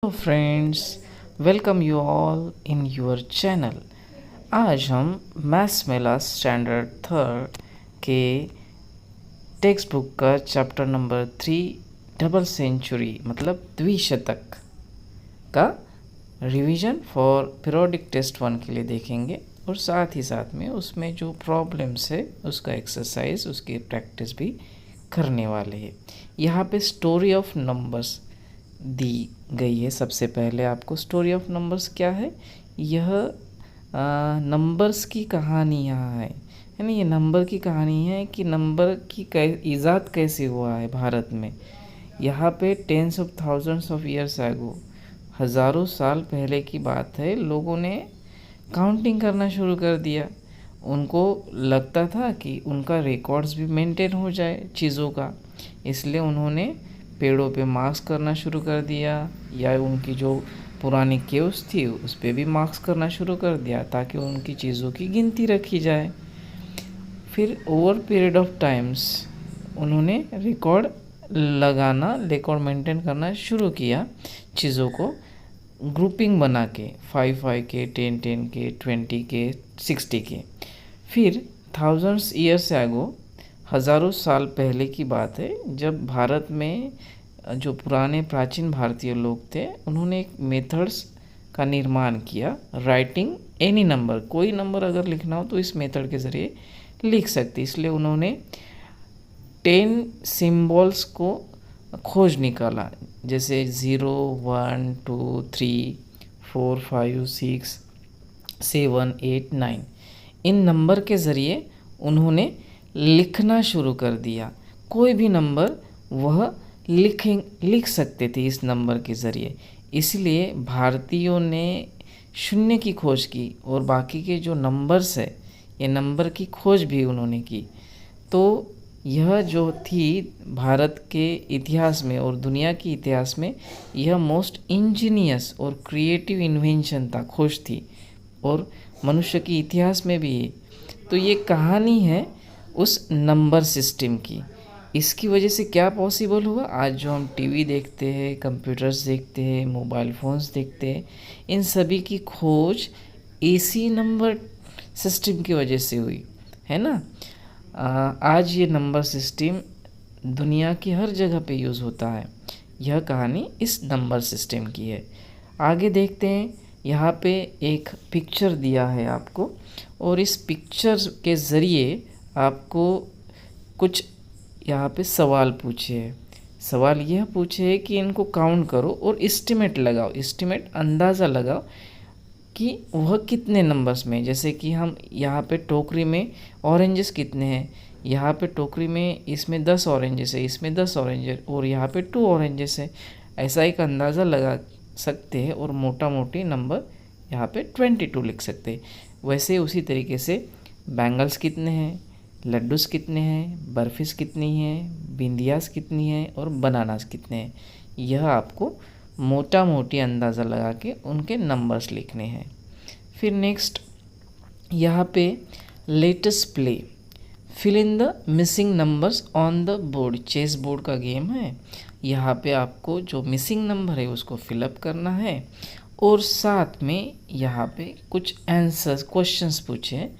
Hello friends, welcome you all in your channel. आज हम maths मेला standard third के text book का chapter number 3 double century मतलब द्विशतक का रिवीजन फॉर पीरियोडिक टेस्ट 1 के लिए देखेंगे और साथ ही साथ में उसमें जो प्रॉब्लम्स है उसका एक्सरसाइज उसकी प्रैक्टिस भी करने वाले हैं। यहाँ पे स्टोरी ऑफ नंबर्स दी गई है। सबसे पहले आपको स्टोरी ऑफ नंबर्स क्या है, यह नंबर्स की कहानी यहाँ है, यानी ये नंबर की कहानी है कि नंबर की ईजाद कैसे हुआ है भारत में। यहाँ पे tens of thousands of years ago, हज़ारों साल पहले की बात है, लोगों ने काउंटिंग करना शुरू कर दिया। उनको लगता था कि उनका रिकॉर्ड्स भी मेंटेन हो जाए चीज़ों का, इसलिए उन्होंने पेड़ों पे मार्क्स करना शुरू कर दिया, या उनकी जो पुरानी केव्स थी उस पर भी मार्क्स करना शुरू कर दिया ताकि उनकी चीज़ों की गिनती रखी जाए। फिर ओवर पीरियड ऑफ टाइम्स उन्होंने रिकॉर्ड रिकॉर्ड मेंटेन करना शुरू किया, चीज़ों को ग्रुपिंग बना के 5-5 के, 10-10 के, 20 के, 60 के। फिर थाउजेंड्स ईयर्स एगो, हज़ारों साल पहले की बात है, जब भारत में जो पुराने प्राचीन भारतीय लोग थे उन्होंने एक मेथड्स का निर्माण किया। राइटिंग एनी नंबर, कोई नंबर अगर लिखना हो तो इस मेथड के ज़रिए लिख सकते, इसलिए उन्होंने 10 सिंबल्स को खोज निकाला, जैसे 0, 1, 2, 3, 4, 5, 6, 7, 8, 9। इन नंबर के ज़रिए उन्होंने लिखना शुरू कर दिया। कोई भी नंबर वह लिख सकते थे इस नंबर के ज़रिए, इसलिए भारतीयों ने शून्य की खोज की और बाकी के जो नंबर्स है ये नंबर की खोज भी उन्होंने की। तो यह जो थी भारत के इतिहास में और दुनिया के इतिहास में यह मोस्ट इंजीनियस और क्रिएटिव इन्वेंशन था, खोज थी, और मनुष्य के इतिहास में भी। तो ये कहानी है उस नंबर सिस्टम की। इसकी वजह से क्या पॉसिबल हुआ, आज जो हम टीवी देखते हैं, कंप्यूटर्स देखते हैं, मोबाइल फ़ोन्स देखते हैं, इन सभी की खोज इसी नंबर सिस्टम की वजह से हुई है ना। आज ये नंबर सिस्टम दुनिया की हर जगह पे यूज़ होता है। यह कहानी इस नंबर सिस्टम की है। आगे देखते हैं, यहाँ पे एक पिक्चर दिया है आपको, और इस पिक्चर के ज़रिए आपको कुछ यहाँ पे सवाल पूछे हैं। सवाल यह पूछे है कि इनको काउंट करो और एस्टिमेट लगाओ, एस्टिमेट अंदाज़ा लगाओ कि वह कितने नंबर्स में। जैसे कि हम यहाँ पे टोकरी में ऑरेंजेस कितने हैं, यहाँ पे टोकरी में इसमें 10 ऑरेंजेस है, इसमें 10 ऑरेंज और यहाँ पे 2 ऑरेंजेस है। ऐसा एक अंदाज़ा लगा सकते हैं और मोटा मोटी नंबर यहाँ पे 22 लिख सकते हैं। वैसे उसी तरीके से बैंगल्स कितने हैं, लड्डूस कितने हैं, बर्फीस कितनी हैं, बिंदियास कितनी हैं और बनानास कितने हैं, यह आपको मोटा मोटी अंदाज़ा लगा के उनके नंबर्स लिखने हैं। फिर नेक्स्ट यहाँ पे latest play, fill in the missing numbers on the board. Chess board का गेम है। यहाँ पे आपको जो मिसिंग नंबर है उसको फिलअप करना है, और साथ में यहाँ पे कुछ आंसर्स, क्वेश्चंस पूछे हैं,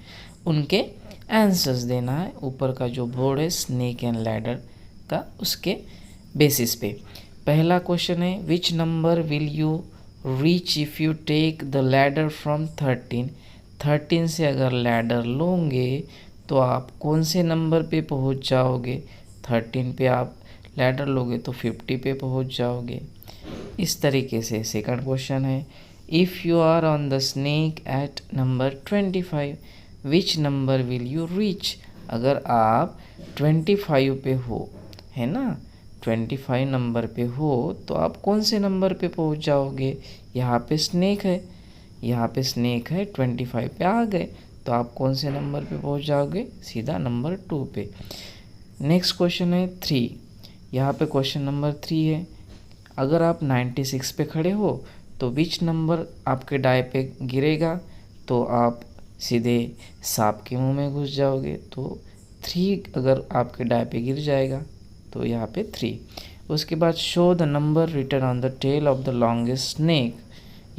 उनके आंसर्स देना है। ऊपर का जो बोर्ड है स्नेक एंड लैडर का, उसके बेसिस पे पहला क्वेश्चन है, which number will you reach if you take the ladder from 13। 13 से अगर लैडर लोगे तो आप कौन से नंबर पे पहुंच जाओगे। 13 पे आप लैडर लोगे तो 50 पे पहुंच जाओगे। इस तरीके से सेकंड क्वेश्चन है, if you are on the snake at number 25 which number will you reach. अगर आप 25 पे हो, है ना, 25 नंबर पे हो तो आप कौन से नंबर पे पहुंच जाओगे। यहाँ पे स्नेक है, यहाँ पे स्नेक है, 25 पे आ गए तो आप कौन से नंबर पे पहुंच जाओगे, सीधा नंबर 2 पे। नेक्स्ट क्वेश्चन है 3। यहाँ पे क्वेश्चन नंबर 3 है, अगर आप 96 पे खड़े हो तो विच नंबर आपके डाय पे गिरेगा, तो आप सीधे सांप के मुंह में घुस जाओगे। तो 3 अगर आपके डाय पे गिर जाएगा तो यहाँ पे 3। उसके बाद show the number written on the tail of the longest snake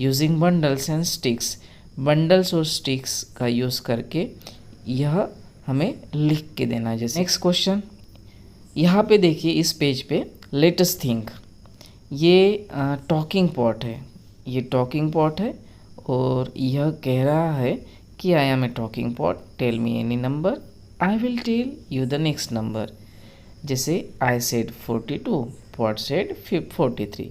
using bundles and sticks. Bundles और स्टिक्स का यूज़ करके यह हमें लिख के देना है। जैसे नेक्स्ट क्वेश्चन यहाँ पे देखिए, इस पेज पे लेट अस थिंक, ये टॉकिंग पॉट है, ये टॉकिंग पॉट है और यह कह रहा है कि I am a talking pot, tell me any number, I will tell you the next number. जैसे I said 42, pot said 43।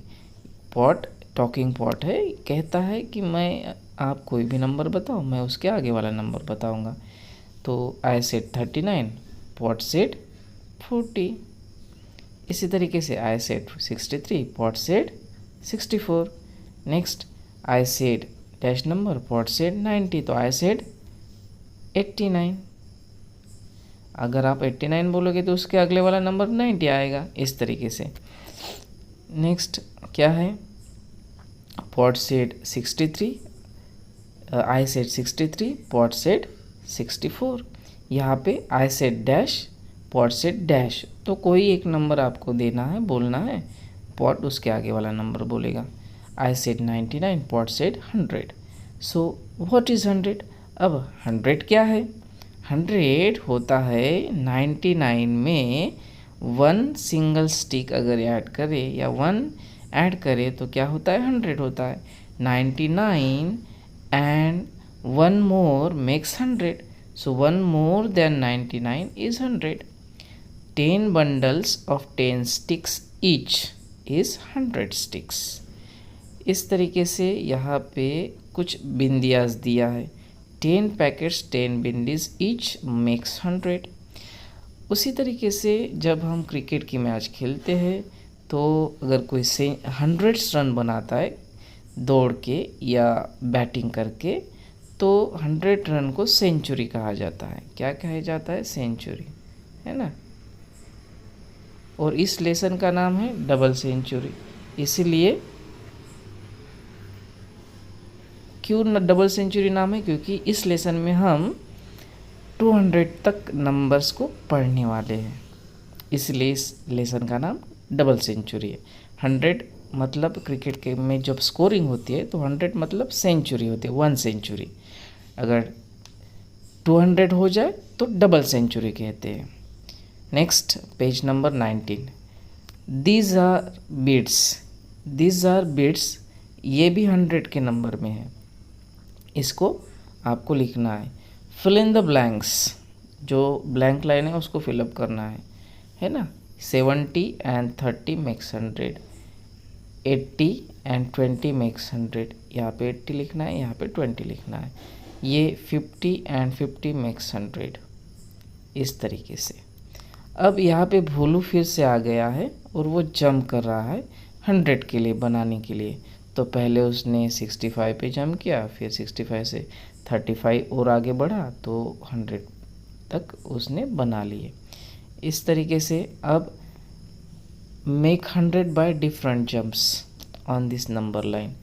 Pot talking pot है, कहता है कि मैं आप कोई भी नंबर बताओ, मैं उसके आगे वाला नंबर बताऊंगा। तो आई सेड 39, पॉट सेड 40। इसी तरीके से I said 63, pot said 64। Next I said dash number, pot said 90, तो आई सेड 89। अगर आप 89 बोलोगे तो उसके अगले वाला नंबर 90 आएगा, इस तरीके से। नेक्स्ट क्या है, pot said 63, I said 63, pot said 64। यहाँ पे I said dash, pot said dash, तो कोई एक नंबर आपको देना है, बोलना है, पॉट उसके आगे वाला नंबर बोलेगा। I said 99, pot said 100। So what is 100? अब 100 क्या है? 100 होता है 99 में 1 सिंगल स्टिक अगर ऐड करे या 1 ऐड करे तो क्या होता है? 100 होता है। 99 and 1 more makes 100, so 1 more than 99 is 100। 10 bundles of 10 sticks each is 100 sticks। इस तरीके से यहाँ पे कुछ बिंदियाज दिया है। 10 पैकेट्स 10 बिंदीज ईच मेक्स 100। उसी तरीके से जब हम क्रिकेट की मैच खेलते हैं तो अगर कोई 100 रन बनाता है दौड़ के या बैटिंग करके, तो 100 रन को सेंचुरी कहा जाता है। क्या कहा जाता है? सेंचुरी, है ना। और इस लेसन का नाम है डबल सेंचुरी। इसीलिए क्यों डबल सेंचुरी नाम है? क्योंकि इस लेसन में हम 200 तक नंबर्स को पढ़ने वाले हैं, इसलिए इस लेसन का नाम डबल सेंचुरी है। 100 मतलब क्रिकेट के में जब स्कोरिंग होती है तो 100 मतलब सेंचुरी होती है, 1 सेंचुरी। अगर 200 हो जाए तो डबल सेंचुरी कहते हैं। Next page number 19, these are beads, these are beads, ये भी 100 के नंबर में है। इसको आपको लिखना है। फिल इन द ब्लैंक्स, जो ब्लैंक लाइन है उसको फिलअप करना है ना। 70 एंड 30 मेक्स 100, 80 एंड 20 मेक्स 100। यहाँ पे 80 लिखना है, यहाँ पे 20 लिखना है। ये 50 एंड 50 मेक्स 100, इस तरीके से। अब यहाँ पे भोलू फिर से आ गया है और वो जंप कर रहा है 100 के लिए बनाने के लिए। तो पहले उसने 65 पे जंप किया, फिर 65 से 35 और आगे बढ़ा तो 100 तक उसने बना लिए। इस तरीके से अब make 100 by different jumps on this number line.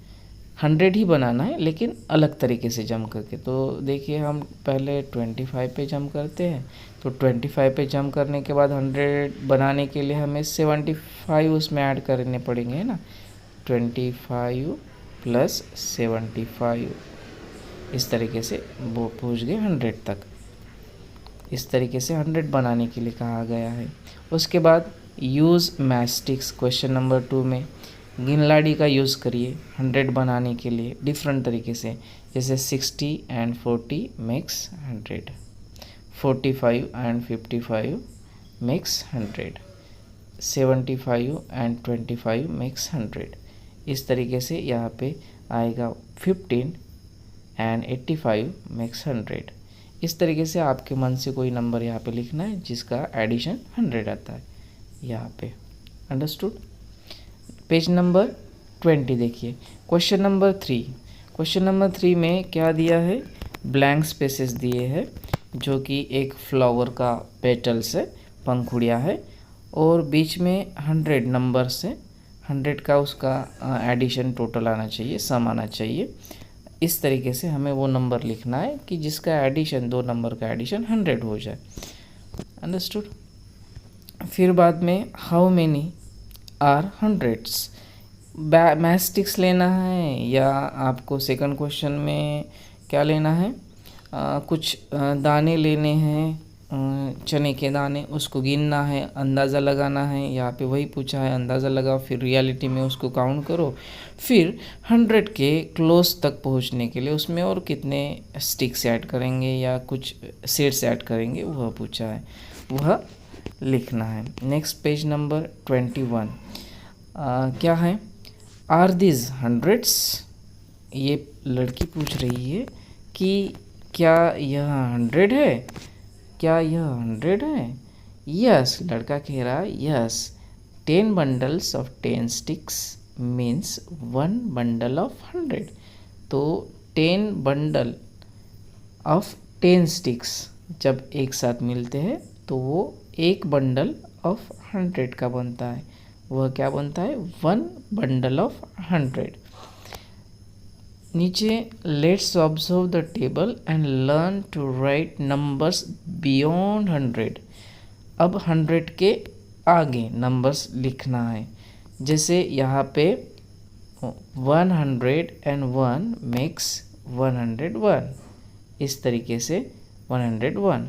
100 ही बनाना है लेकिन अलग तरीके से जंप करके। तो देखिए हम पहले 25 पे जंप करते हैं, तो 25 पे जंप करने के बाद 100 बनाने के लिए हमें 75 उसमें ऐड करने पड़ेंगे, है ना। 25 प्लस 75, इस तरीके से वो पहुँच गए 100 तक। इस तरीके से 100 बनाने के लिए कहा गया है। उसके बाद यूज़ मैस्टिक्स, क्वेश्चन नंबर 2 में गिनलाड़ी का यूज़ करिए 100 बनाने के लिए डिफरेंट तरीके से। जैसे 60 and 40 makes 100, 45 and 55 makes 100, 75 and 25 makes 100। इस तरीके से यहाँ पे आएगा 15 एंड 85 मेक्स 100। इस तरीके से आपके मन से कोई नंबर यहाँ पे लिखना है जिसका एडिशन 100 आता है यहाँ पे। अंडरस्टूड। पेज नंबर 20 देखिए, क्वेश्चन नंबर 3। क्वेश्चन नंबर 3 में क्या दिया है? ब्लैंक स्पेसेस दिए हैं, जो कि एक फ्लावर का पेटल्स है, पंखुड़िया है, और बीच में 100 नंबर्स है। 100 का उसका एडिशन टोटल आना चाहिए, सम आना चाहिए। इस तरीके से हमें वो नंबर लिखना है कि जिसका एडिशन, 2 नंबर का एडिशन 100 हो जाए। अंडरस्टूड। फिर बाद में हाउ मेनी, आर हंड्रेड्स। मैस्टिक्स लेना है या आपको सेकंड क्वेश्चन में क्या लेना है, कुछ दाने लेने हैं, चने के दाने, उसको गिनना है, अंदाज़ा लगाना है। यहाँ पे वही पूछा है, अंदाज़ा लगाओ, फिर रियलिटी में उसको काउंट करो, फिर 100 के क्लोज तक पहुँचने के लिए उसमें और कितने स्टिक्स ऐड करेंगे या कुछ सीड्स ऐड करेंगे, वह पूछा है, वह लिखना है। नेक्स्ट पेज नंबर 21 क्या है, आर दिस हंड्रेड्स। ये लड़की पूछ रही है कि क्या यह 100 है, क्या यह 100 है। यस, लड़का कह रहा है yes. 10 bundles of 10 sticks means 1 bundle of 100। तो 10 बंडल ऑफ 10 स्टिक्स जब एक साथ मिलते हैं तो वो एक बंडल ऑफ 100 का बनता है। वह क्या बनता है, 1 बंडल ऑफ 100। नीचे let's observe the table and learn to write numbers beyond 100। अब 100 के आगे नंबर्स लिखना है। जैसे यहाँ पे 101 मेक्स 101, इस तरीके से 101,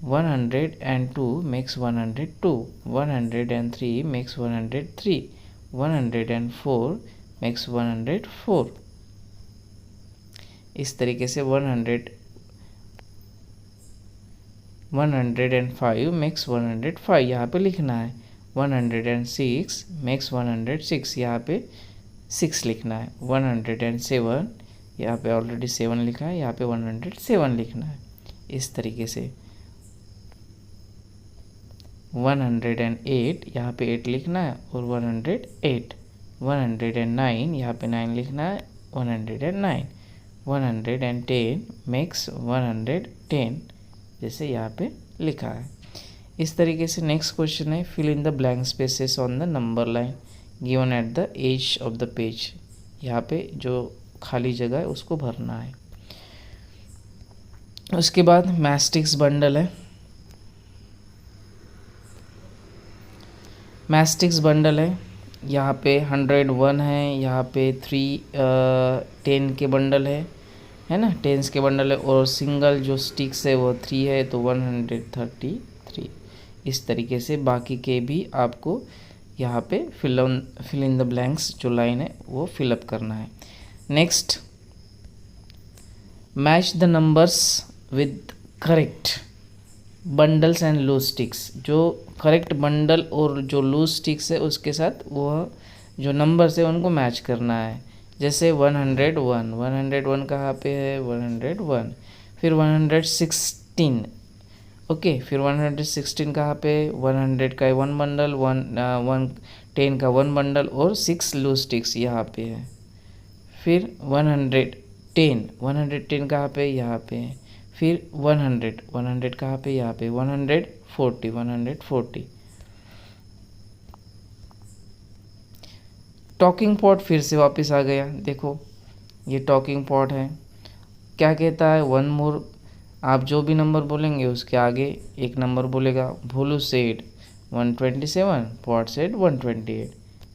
102 मेक्स 102, 103 मेक्स 103, 104 मेक्स 104। इस तरीके से 105 मेक्स 105 यहाँ पे लिखना है। 106 मेक्स 106, यहाँ पे 6 लिखना है। 107 यहाँ पे ऑलरेडी 7 लिखा है, यहाँ पे 107 लिखना है। इस तरीके से 108 यहाँ पे 8 लिखना है और 108, 109 यहाँ पे 9 लिखना है, 109, 110 मेक्स 110, जैसे यहाँ पे लिखा है। इस तरीके से नेक्स्ट क्वेश्चन है, fill in the blank spaces on the number line given at the edge of the page. यहाँ पे जो खाली जगह है उसको भरना है। उसके बाद मैस्टिक्स बंडल है, मैस्टिक्स बंडल है। यहाँ पे 101 है, यहाँ पे 10 के बंडल है ना, 10 के बंडल है, और सिंगल जो स्टिक्स है वो 3 है, तो 133। इस तरीके से बाकी के भी आपको यहाँ पे फिल इन द ब्लैंक्स जो लाइन है वो फिलअप करना है। Next, match the numbers with correct bundles and loose sticks. जो करेक्ट बंडल और जो लूज स्टिक्स है उसके साथ वह जो नंबर्स है उनको मैच करना है। जैसे 101 कहाँ पे है, 101। फिर 116, ओके, फिर 116 कहाँ पे, 100 का 1 बंडल, 10 का 1 बंडल और 6 लूज स्टिक्स यहाँ पे है। फिर 110 कहाँ पे, यहाँ पे है। फिर 100 कहाँ पे, यहाँ पे। 140 टॉकिंग पॉट फिर से वापस आ गया। देखो ये टॉकिंग पॉट है, क्या कहता है, 1 मोर। आप जो भी नंबर बोलेंगे उसके आगे एक नंबर बोलेगा। भोलू सेड 127, पॉट सेड 128।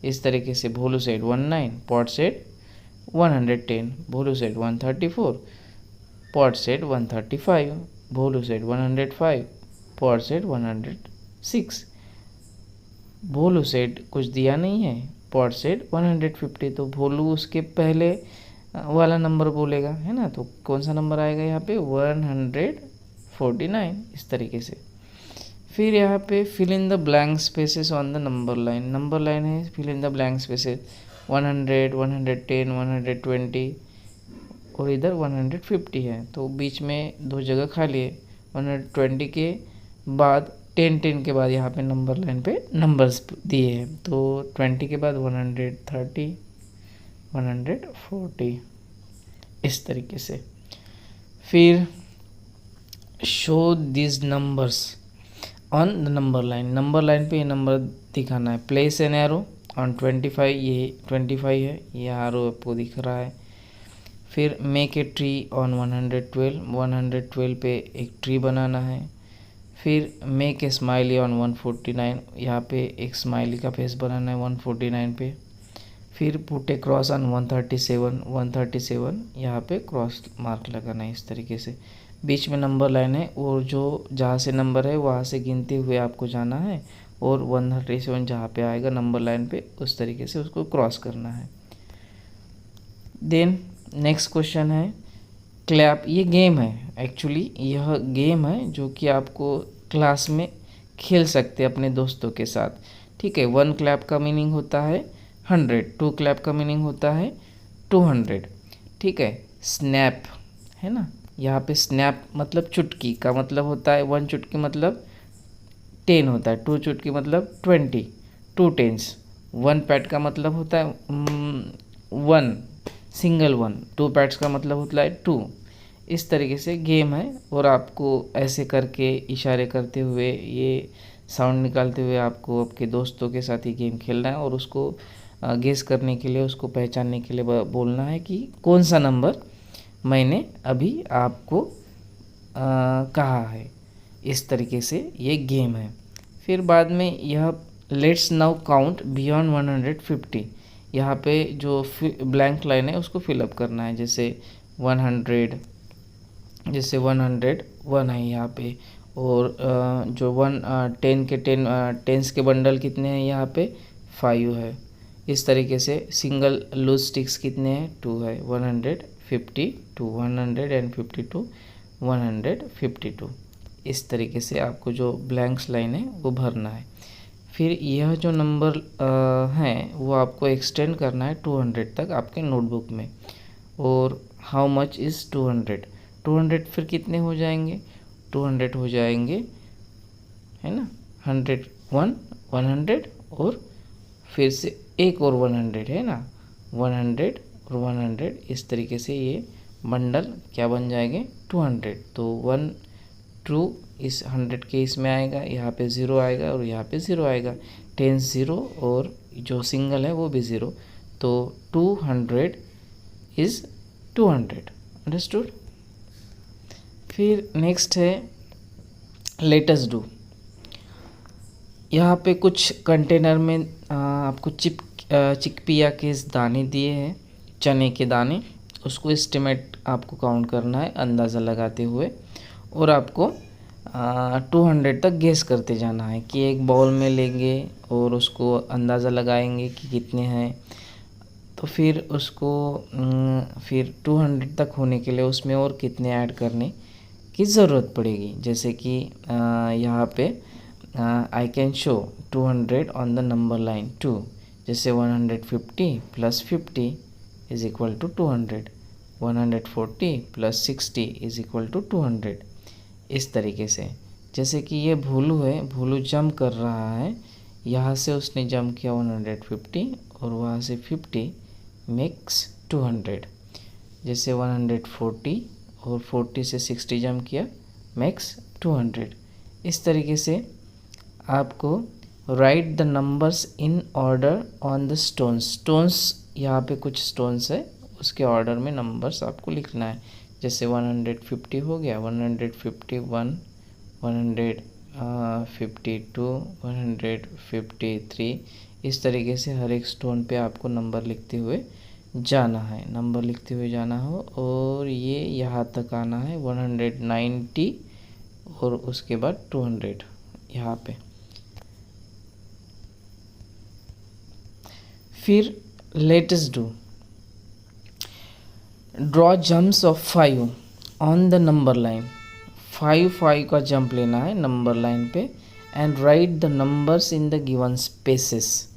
इस तरीके से भोलू सेड 19, पॉट सेड 110, भोलू सेड 134, पॉट सेड 135, भोलू सेड 105, पॉट सेड 106। भोलू सेड कुछ दिया नहीं है, पॉट सेड 150, तो भोलू उसके पहले वाला नंबर बोलेगा, है ना, तो कौन सा नंबर आएगा यहाँ पे, 149। इस तरीके से फिर यहाँ पे fill in the blank spaces on the number line. Number line है, fill in the blank spaces 100, 110, 120 और इधर 150 है, तो बीच में 2 जगह खाली है। 120 के बाद 10 के बाद यहाँ पे नंबर लाइन पे नंबर्स दिए हैं, तो 20 के बाद 130, 140, इस तरीके से। फिर show this numbers on the number line. Number line पे ये नंबर दिखाना है। प्लेस एन एरो ऑन 25, ये 25 है, ये एरो आपको दिख रहा है। फिर मेक ए ट्री ऑन 112 पे एक ट्री बनाना है। फिर मेक ए स्माइली ऑन 149, यहाँ पे एक स्माइली का फेस बनाना है 149 पे। फिर पुट ए क्रॉस ऑन 137 यहाँ पे क्रॉस मार्क लगाना है इस तरीके से। बीच में नंबर लाइन है और जो जहाँ से नंबर है वहाँ से गिनते हुए आपको जाना है और 137 जहाँ पे आएगा नंबर लाइन पे उस तरीके से उसको क्रॉस करना है। देन नेक्स्ट क्वेश्चन है क्लैप। ये गेम है, एक्चुअली यह गेम है जो कि आपको क्लास में खेल सकते हैं अपने दोस्तों के साथ, ठीक है। 1 क्लैप का मीनिंग होता है 100, 2 क्लैप का मीनिंग होता है 200, ठीक है। स्नैप है ना, यहाँ पे स्नैप मतलब चुटकी का मतलब होता है 1 चुटकी मतलब 10 होता है, 2 चुटकी मतलब 20, 2 टेंस। 1 पैट का मतलब होता है 1 सिंगल 1, 2 पैट्स का मतलब होता है 2। इस तरीके से गेम है और आपको ऐसे करके इशारे करते हुए ये साउंड निकालते हुए आपको आपके दोस्तों के साथ ही गेम खेलना है और उसको गेस करने के लिए, उसको पहचानने के लिए बोलना है कि कौन सा नंबर मैंने अभी आपको कहा है। इस तरीके से ये गेम है। फिर बाद में यह लेट्स नाउ काउंट बियॉन्ड 150, यहाँ पे जो ब्लैंक लाइन है उसको फिलअप करना है। जैसे 100, जैसे 101 है यहाँ पे, और जो 10 के 10 के बंडल कितने हैं यहाँ पे 5 है। इस तरीके से सिंगल लूज स्टिक्स कितने हैं 2 है। 152, 152, 152। इस तरीके से आपको जो ब्लैंक्स लाइन है वो भरना है। फिर यह जो नंबर है वो आपको एक्सटेंड करना है 200 तक आपके नोटबुक में। और हाउ मच इज़ 200, 200 फिर कितने हो जाएंगे 200 हो जाएंगे है ना 100 100 और फिर से एक और 100 है ना 100 और 100। इस तरीके से ये बंडल क्या बन जाएंगे 200। तो 1 2 इस 100 के इसमें आएगा, यहाँ पे 0 आएगा और यहाँ पे 0 आएगा। 10 0 और जो सिंगल है वो भी 0। तो 200 इज़ 200। अंडरस्टूड। फिर नेक्स्ट है लेट अस डू। यहाँ पे कुछ कंटेनर में आपको चिकपिया के दाने दिए हैं, चने के दाने। उसको एस्टिमेट आपको काउंट करना है अंदाज़ा लगाते हुए, और आपको 200 तक गेस करते जाना है कि एक बाउल में लेंगे और उसको अंदाज़ा लगाएंगे कि कितने हैं। तो फिर उसको फिर 200 तक होने के लिए उसमें और कितने ऐड करने की ज़रूरत पड़ेगी। जैसे कि यहाँ पे I can show 200 on the number line 2। जैसे 150 plus 50 is equal to 200, 140 plus 60 is equal to 200। इस तरीके से, जैसे कि ये भोलू है, भोलू जंप कर रहा है, यहाँ से उसने जंप किया 150 और वहाँ से 50 मेक्स 200। जैसे 140 और 40 से 60 जंप किया मेक्स 200। इस तरीके से आपको right the numbers in order on the stones यहाँ पे कुछ स्टोन्स है, उसके ऑर्डर में नंबर्स आपको लिखना है। जैसे 150 हो गया, 151, 152, 153। इस तरीके से हर एक स्टोन पे आपको नंबर लिखते हुए जाना हो और ये यहाँ तक आना है 190 और उसके बाद 200 यहाँ पे। फिर let us do draw jumps of 5 on the number line. 5 का जंप लेना है नंबर लाइन पे and write the numbers in the given spaces.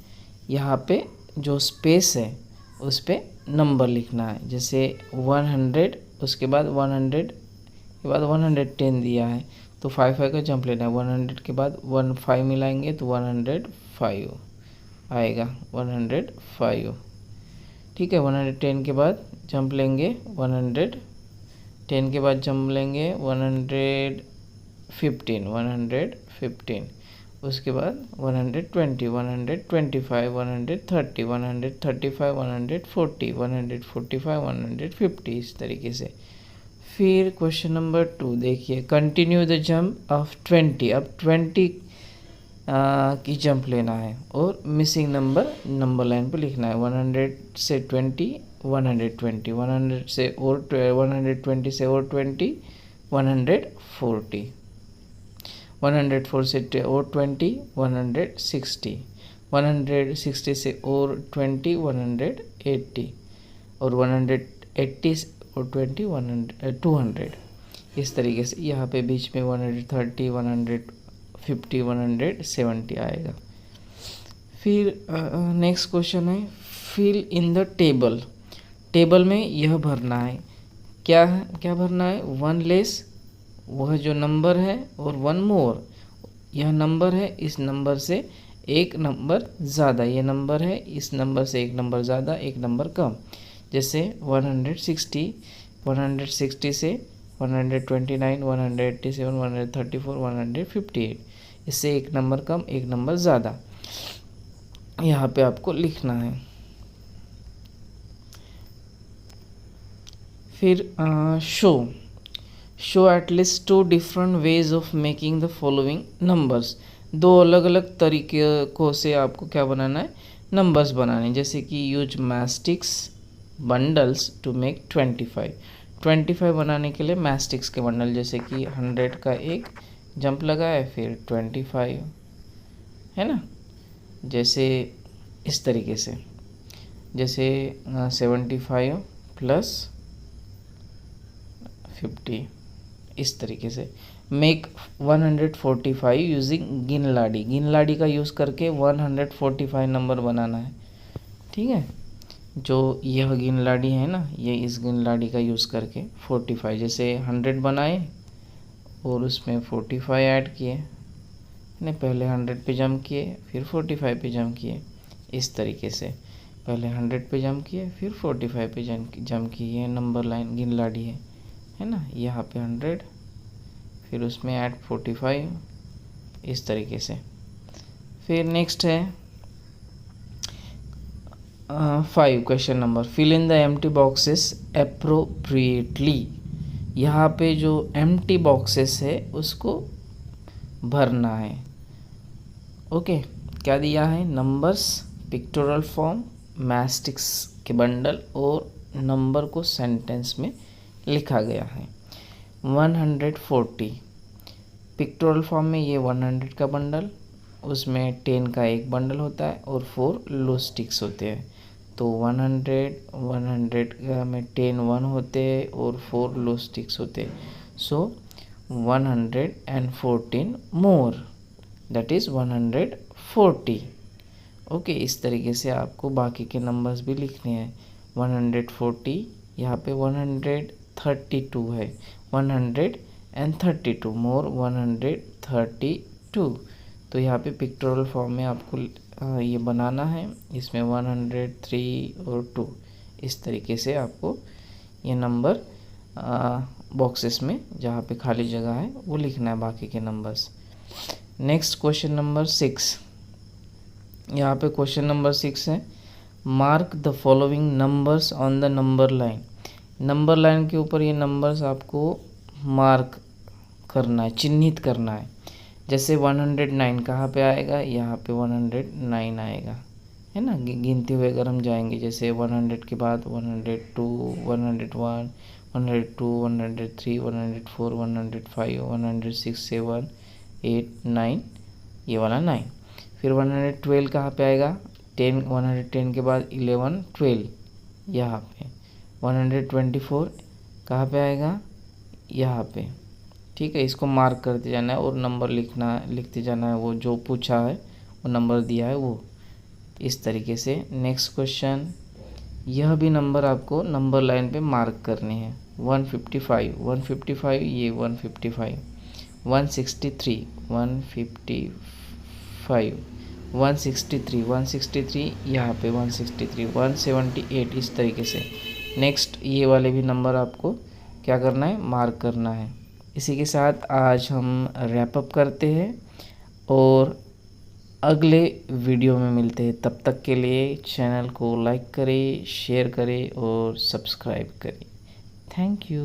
यहाँ पे जो स्पेस है उस पे नंबर लिखना है। जैसे 100 उसके बाद 100 के बाद 110 दिया है तो 5 का जंप लेना है। 100 के बाद 15 मिलाएंगे तो 105 आएगा, 105। ठीक है, 110 के बाद जंप लेंगे 110 के बाद जंप लेंगे 115, उसके बाद 120, 125, 130, 135, 140, 145, 150। इस तरीके से फिर क्वेश्चन नंबर 2 देखिए, कंटिन्यू द जंप ऑफ 20। अब 20 की जंप लेना है और मिसिंग नंबर लाइन पे लिखना है। 100 से 20, 120, 100 से और 120 से और 20, 140, 104 से और 20, 160, 160 से और 20, 180, और 180 से और 20, 200। इस तरीके से यहाँ पे बीच में 130, 150, 170 आएगा। फिर नेक्स्ट क्वेश्चन है, fill in the table. Table में यह भरना है, क्या भरना है? 1 लेस, वह जो नंबर है, और 1 मोर, यह नंबर है, इस नंबर से एक नंबर ज़्यादा, ये नंबर है, इस नंबर से एक नंबर ज़्यादा, एक नंबर कम। जैसे 160, 160 से 129, 187, 134, 158, इससे एक नंबर कम, एक नंबर ज़्यादा, यहाँ पे आपको लिखना है। फिर show at least 2 different ways of making the following numbers. 2 अलग अलग तरीक़ों से आपको क्या बनाना है? नंबर्स बनाने। जैसे कि यूज मैस्टिक्स बंडल्स टू मेक 25 बनाने के लिए मैस्टिक्स के बंडल, जैसे कि 100 का एक जंप लगाए, फिर 25, है ना। जैसे इस तरीके से, जैसे 75 प्लस 50, इस तरीके से। मेक 145 यूजिंग गिनलाडी का यूज़ करके 145 नंबर बनाना है, ठीक है। जो यह गिनलाडी है ना, ये इस गिनलाडी का यूज़ करके 45, जैसे 100 बनाए और उसमें 45 ऐड किए, ने पहले 100 पे जंप किए, फिर 45 पे जंप किए, इस तरीके से। पहले 100 पे जंप किए, फिर 45 पे जंप किए, ये नंबर लाइन गिनलाडी है ना। यहाँ पे 100, फिर उसमें ऐड 45, इस तरीके से। फिर नेक्स्ट है 5 question number, fill in the empty boxes appropriately. यहाँ पे जो एम्प्टी बॉक्सेस है उसको भरना है। ओके, क्या दिया है? नंबर्स, पिक्टोरल फॉर्म, मैस्टिक्स के बंडल, और नंबर को सेंटेंस में लिखा गया है। 140 पिक्टोरल फॉर्म में ये 100 का बंडल, उसमें 10 का एक बंडल होता है और 4 लो स्टिक्स होते हैं। तो 100 में 10 1 होते हैं और 4 लो स्टिक्स होते हैं। सो 114 मोर, दैट इज़ 140। ओके, इस तरीके से आपको बाकी के नंबर्स भी लिखने हैं। 140, यहाँ पे 132 है, 132 मोर 132। तो यहाँ पे पिक्टोरल फॉर्म में आपको ये बनाना है। इसमें 103 और 2, इस तरीके से आपको ये नंबर बॉक्सेस में जहाँ पे खाली जगह है वो लिखना है, बाकी के नंबर्स। नेक्स्ट क्वेश्चन नंबर 6, यहाँ पे क्वेश्चन नंबर 6 है, mark the following numbers on the number line. Number line के ऊपर ये नंबर्स आपको मार्क करना है, चिन्हित करना है। जैसे 109 कहाँ पे आएगा? यहाँ पे 109 आएगा, है ना। गिनते हुए अगर हम जाएंगे, जैसे 100 के बाद 102, 101, 102, 103, 104, 105, 106, 7, 8, 9, ये वाला 9। फिर 112 कहाँ पे आएगा? 10, 110 के बाद 11, 12, यहाँ पे। 124 कहाँ पे आएगा? यहाँ पे, ठीक है। इसको मार्क करते जाना है और नंबर लिखते जाना है, वो जो पूछा है वो नंबर दिया है वो, इस तरीके से। नेक्स्ट क्वेश्चन, यह भी नंबर आपको नंबर लाइन पे मार्क करने हैं। 155, 155, ये 155, 163, 155, 163, 163, यहाँ पे 163, 178, इस तरीके से। नेक्स्ट ये वाले भी नंबर आपको क्या करना है? मार्क करना है। इसी के साथ आज हम रैप अप करते हैं और अगले वीडियो में मिलते हैं। तब तक के लिए चैनल को लाइक करें, शेयर करें और सब्सक्राइब करें। Thank you.